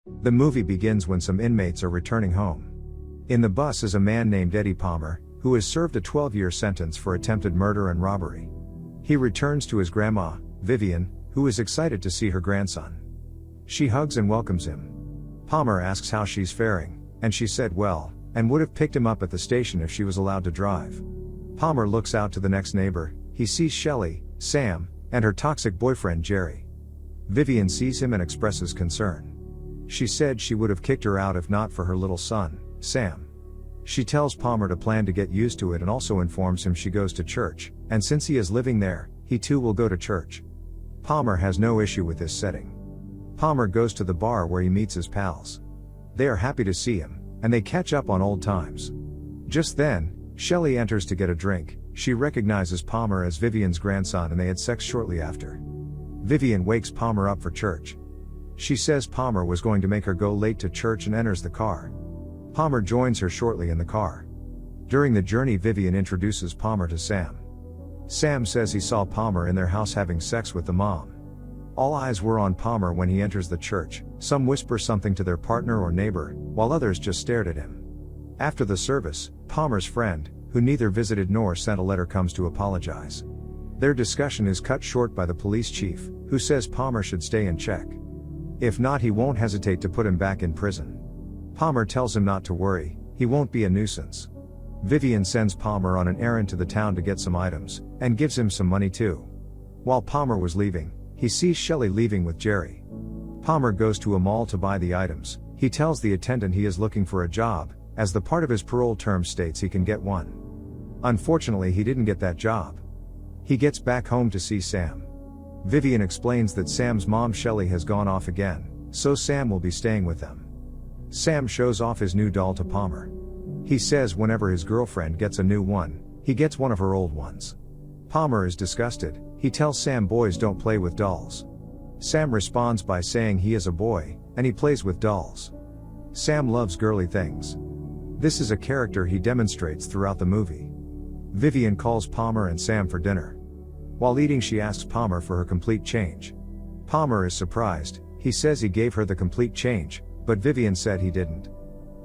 The movie begins when some inmates are returning home. In the bus is a man named Eddie Palmer, who has served a 12-year sentence for attempted murder and robbery. He returns to his grandma, Vivian, who is excited to see her grandson. She hugs and welcomes him. Palmer asks how she's faring, and she said well, and would have picked him up at the station if she was allowed to drive. Palmer looks out to the next neighbor. He sees Shelley, Sam, and her toxic boyfriend Jerry. Vivian sees him and expresses concern. She said she would have kicked her out if not for her little son, Sam. She tells Palmer to plan to get used to it and also informs him she goes to church, and since he is living there, he too will go to church. Palmer has no issue with this setting. Palmer goes to the bar where he meets his pals. They are happy to see him, and they catch up on old times. Just then, Shelley enters to get a drink. She recognizes Palmer as Vivian's grandson and they had sex shortly after. Vivian wakes Palmer up for church. She says Palmer was going to make her go late to church and enters the car. Palmer joins her shortly in the car. During the journey, Vivian introduces Palmer to Sam. Sam says he saw Palmer in their house having sex with the mom. All eyes were on Palmer when he enters the church. Some whisper something to their partner or neighbor, while others just stared at him. After the service, Palmer's friend, who neither visited nor sent a letter, comes to apologize. Their discussion is cut short by the police chief, who says Palmer should stay and check. If not, he won't hesitate to put him back in prison. Palmer tells him not to worry, he won't be a nuisance. Vivian sends Palmer on an errand to the town to get some items, and gives him some money too. While Palmer was leaving, he sees Shelley leaving with Jerry. Palmer goes to a mall to buy the items. He tells the attendant he is looking for a job, as the part of his parole term states he can get one. Unfortunately, he didn't get that job. He gets back home to see Sam. Vivian explains that Sam's mom Shelley has gone off again, so Sam will be staying with them. Sam shows off his new doll to Palmer. He says whenever his girlfriend gets a new one, he gets one of her old ones. Palmer is disgusted. He tells Sam boys don't play with dolls. Sam responds by saying he is a boy, and he plays with dolls. Sam loves girly things. This is a character he demonstrates throughout the movie. Vivian calls Palmer and Sam for dinner. While eating, she asks Palmer for her complete change. Palmer is surprised. He says he gave her the complete change, but Vivian said he didn't.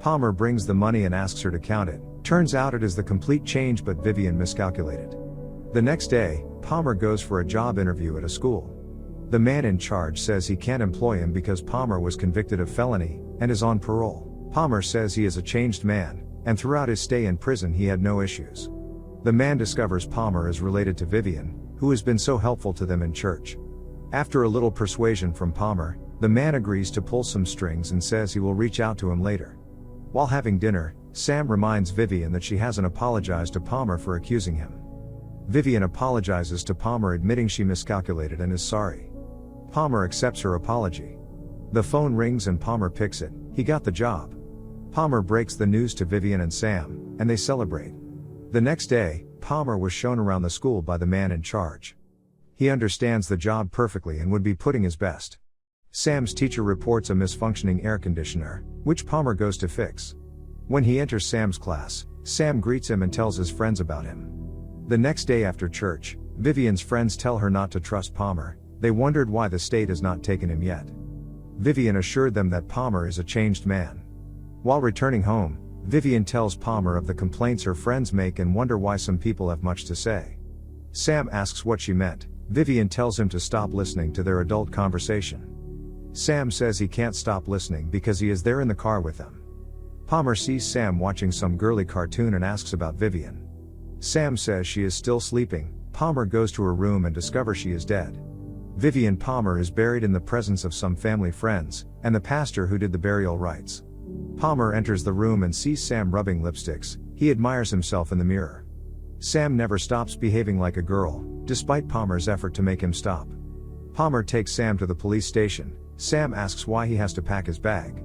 Palmer brings the money and asks her to count it. Turns out it is the complete change, but Vivian miscalculated. The next day, Palmer goes for a job interview at a school. The man in charge says he can't employ him because Palmer was convicted of felony and is on parole. Palmer says he is a changed man, and throughout his stay in prison he had no issues. The man discovers Palmer is related to Vivian, who has been so helpful to them in church. After a little persuasion from Palmer, the man agrees to pull some strings and says he will reach out to him later. While having dinner, Sam reminds Vivian that she hasn't apologized to Palmer for accusing him. Vivian apologizes to Palmer, admitting she miscalculated and is sorry. Palmer accepts her apology. The phone rings and Palmer picks it. He got the job. Palmer breaks the news to Vivian and Sam, and they celebrate. The next day, Palmer was shown around the school by the man in charge. He understands the job perfectly and would be putting his best. Sam's teacher reports a misfunctioning air conditioner, which Palmer goes to fix. When he enters Sam's class, Sam greets him and tells his friends about him. The next day after church, Vivian's friends tell her not to trust Palmer. They wondered why the state has not taken him yet. Vivian assured them that Palmer is a changed man. While returning home, Vivian tells Palmer of the complaints her friends make and wonder why some people have much to say. Sam asks what she meant. Vivian tells him to stop listening to their adult conversation. Sam says he can't stop listening because he is there in the car with them. Palmer sees Sam watching some girly cartoon and asks about Vivian. Sam says she is still sleeping. Palmer goes to her room and discovers she is dead. Vivian Palmer is buried in the presence of some family friends, and the pastor who did the burial rites. Palmer enters the room and sees Sam rubbing lipsticks. He admires himself in the mirror. Sam never stops behaving like a girl, despite Palmer's effort to make him stop. Palmer takes Sam to the police station. Sam asks why he has to pack his bag.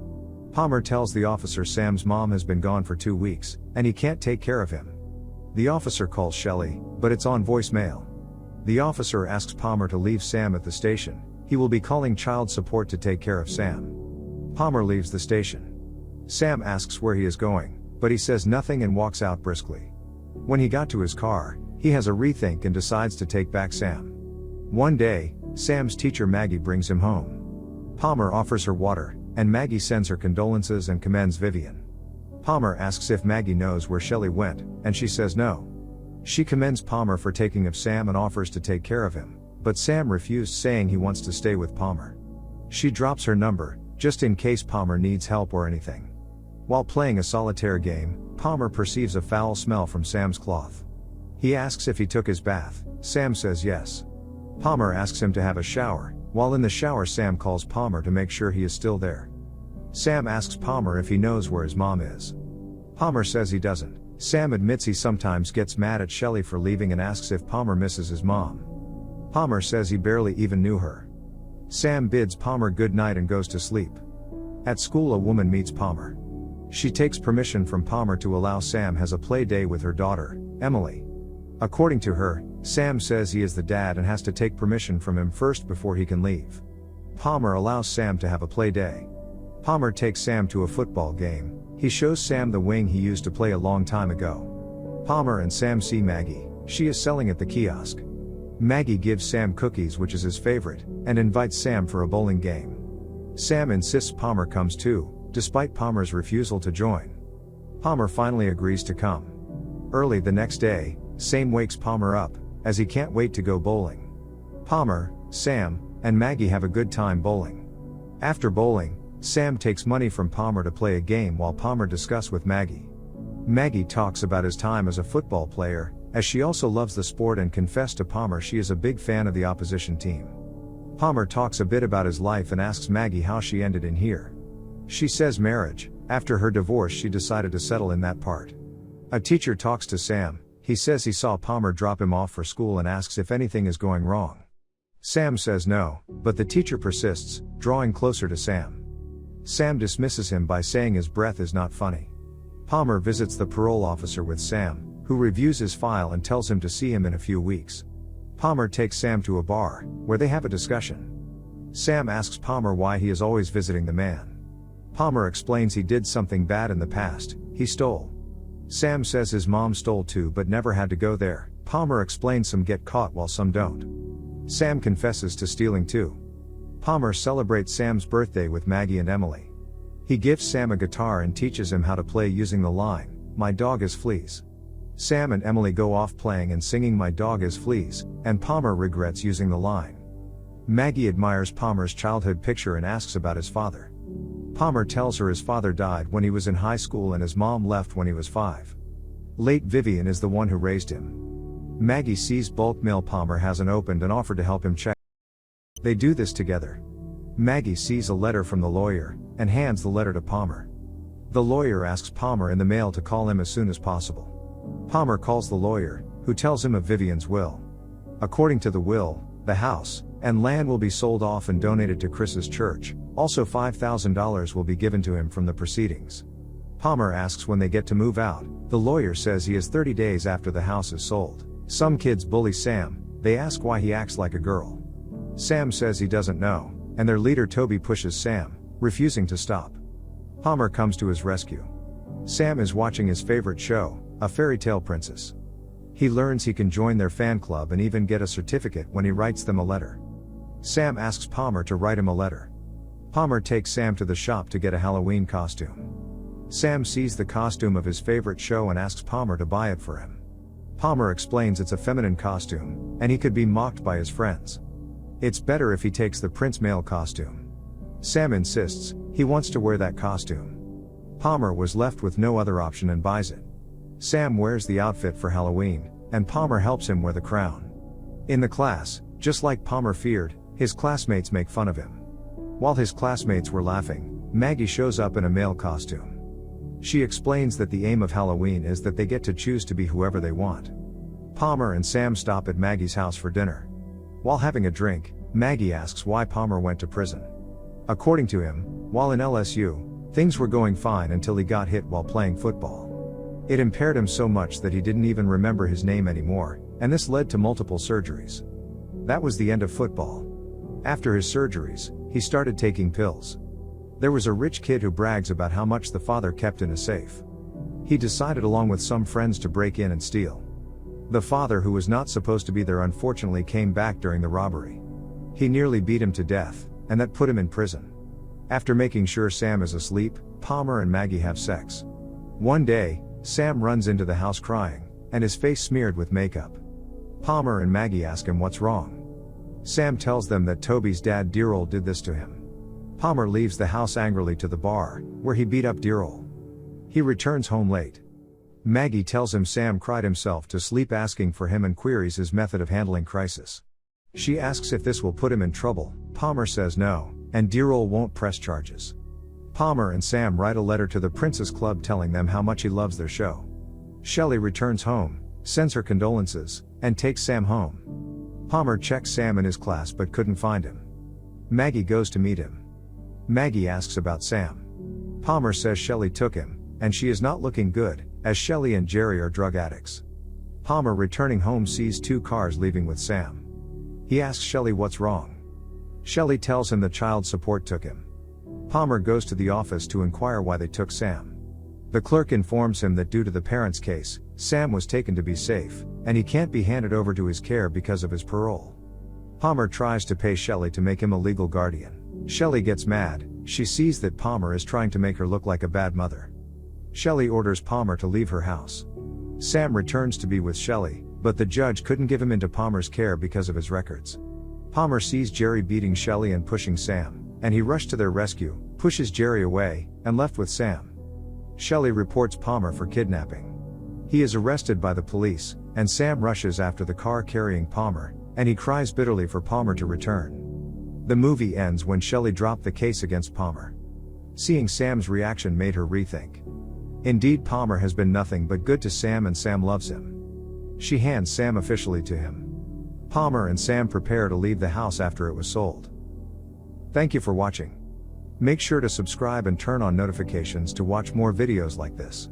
Palmer tells the officer Sam's mom has been gone for 2 weeks, and he can't take care of him. The officer calls Shelley, but it's on voicemail. The officer asks Palmer to leave Sam at the station. He will be calling child support to take care of Sam. Palmer leaves the station. Sam asks where he is going, but he says nothing and walks out briskly. When he got to his car, he has a rethink and decides to take back Sam. One day, Sam's teacher Maggie brings him home. Palmer offers her water, and Maggie sends her condolences and commends Vivian. Palmer asks if Maggie knows where Shelley went, and she says no. She commends Palmer for taking of Sam and offers to take care of him, but Sam refused, saying he wants to stay with Palmer. She drops her number, just in case Palmer needs help or anything. While playing a solitaire game, Palmer perceives a foul smell from Sam's cloth. He asks if he took his bath. Sam says yes. Palmer asks him to have a shower. While in the shower, Sam calls Palmer to make sure he is still there. Sam asks Palmer if he knows where his mom is. Palmer says he doesn't. Sam admits he sometimes gets mad at Shelley for leaving and asks if Palmer misses his mom. Palmer says he barely even knew her. Sam bids Palmer good night and goes to sleep. At school, a woman meets Palmer. She takes permission from Palmer to allow Sam has a play day with her daughter, Emily. According to her, Sam says he is the dad and has to take permission from him first before he can leave. Palmer allows Sam to have a play day. Palmer takes Sam to a football game. He shows Sam the wing he used to play a long time ago. Palmer and Sam see Maggie. She is selling at the kiosk. Maggie gives Sam cookies, which is his favorite, and invites Sam for a bowling game. Sam insists Palmer comes too, despite Palmer's refusal to join. Palmer finally agrees to come. Early the next day, Sam wakes Palmer up, as he can't wait to go bowling. Palmer, Sam, and Maggie have a good time bowling. After bowling, Sam takes money from Palmer to play a game while Palmer discusses with Maggie. Maggie talks about his time as a football player, as she also loves the sport, and confesses to Palmer she is a big fan of the opposition team. Palmer talks a bit about his life and asks Maggie how she ended in here. She says marriage. After her divorce, she decided to settle in that part. A teacher talks to Sam. He says he saw Palmer drop him off for school and asks if anything is going wrong. Sam says no, but the teacher persists, drawing closer to Sam. Sam dismisses him by saying his breath is not funny. Palmer visits the parole officer with Sam, who reviews his file and tells him to see him in a few weeks. Palmer takes Sam to a bar, where they have a discussion. Sam asks Palmer why he is always visiting the man. Palmer explains he did something bad in the past. He stole. Sam says his mom stole too but never had to go there. Palmer explains some get caught while some don't. Sam confesses to stealing too. Palmer celebrates Sam's birthday with Maggie and Emily. He gives Sam a guitar and teaches him how to play using the line, "My dog is fleas." Sam and Emily go off playing and singing "My dog is fleas," and Palmer regrets using the line. Maggie admires Palmer's childhood picture and asks about his father. Palmer tells her his father died when he was in high school and his mom left when he was 5. Late Vivian is the one who raised him. Maggie sees bulk mail Palmer hasn't opened and offered to help him check. They do this together. Maggie sees a letter from the lawyer, and hands the letter to Palmer. The lawyer asks Palmer in the mail to call him as soon as possible. Palmer calls the lawyer, who tells him of Vivian's will. According to the will, the house and land will be sold off and donated to Chris's church. Also $5,000 will be given to him from the proceedings. Palmer asks when they get to move out. The lawyer says he has 30 days after the house is sold. Some kids bully Sam. They ask why he acts like a girl. Sam says he doesn't know, and their leader Toby pushes Sam, refusing to stop. Palmer comes to his rescue. Sam is watching his favorite show, A Fairy Tale Princess. He learns he can join their fan club and even get a certificate when he writes them a letter. Sam asks Palmer to write him a letter. Palmer takes Sam to the shop to get a Halloween costume. Sam sees the costume of his favorite show and asks Palmer to buy it for him. Palmer explains it's a feminine costume, and he could be mocked by his friends. It's better if he takes the Prince male costume. Sam insists, he wants to wear that costume. Palmer was left with no other option and buys it. Sam wears the outfit for Halloween, and Palmer helps him wear the crown. In the class, just like Palmer feared, his classmates make fun of him. While his classmates were laughing, Maggie shows up in a male costume. She explains that the aim of Halloween is that they get to choose to be whoever they want. Palmer and Sam stop at Maggie's house for dinner. While having a drink, Maggie asks why Palmer went to prison. According to him, while in LSU, things were going fine until he got hit while playing football. It impaired him so much that he didn't even remember his name anymore, and this led to multiple surgeries. That was the end of football. After his surgeries, he started taking pills. There was a rich kid who brags about how much the father kept in a safe. He decided along with some friends to break in and steal. The father, who was not supposed to be there, unfortunately came back during the robbery. He nearly beat him to death, and that put him in prison. After making sure Sam is asleep, Palmer and Maggie have sex. One day, Sam runs into the house crying, and his face smeared with makeup. Palmer and Maggie ask him what's wrong. Sam tells them that Toby's dad Dearl did this to him. Palmer leaves the house angrily to the bar, where he beat up Dearl. He returns home late. Maggie tells him Sam cried himself to sleep asking for him and queries his method of handling crisis. She asks if this will put him in trouble. Palmer says no, and Dearl won't press charges. Palmer and Sam write a letter to the Princess Club telling them how much he loves their show. Shelley returns home, sends her condolences, and takes Sam home. Palmer checks Sam in his class but couldn't find him. Maggie goes to meet him. Maggie asks about Sam. Palmer says Shelley took him, and she is not looking good, as Shelley and Jerry are drug addicts. Palmer returning home sees 2 cars leaving with Sam. He asks Shelley what's wrong. Shelley tells him the child support took him. Palmer goes to the office to inquire why they took Sam. The clerk informs him that due to the parents' case, Sam was taken to be safe, and he can't be handed over to his care because of his parole. Palmer tries to pay Shelley to make him a legal guardian. Shelley gets mad. She sees that Palmer is trying to make her look like a bad mother. Shelley orders Palmer to leave her house. Sam returns to be with Shelley, but the judge couldn't give him into Palmer's care because of his records. Palmer sees Jerry beating Shelley and pushing Sam, and he rushed to their rescue, pushes Jerry away, and left with Sam. Shelley reports Palmer for kidnapping. He is arrested by the police, and Sam rushes after the car carrying Palmer, and he cries bitterly for Palmer to return. The movie ends when Shelley dropped the case against Palmer. Seeing Sam's reaction made her rethink. Indeed, Palmer has been nothing but good to Sam and Sam loves him. She hands Sam officially to him. Palmer and Sam prepare to leave the house after it was sold. Thank you for watching. Make sure to subscribe and turn on notifications to watch more videos like this.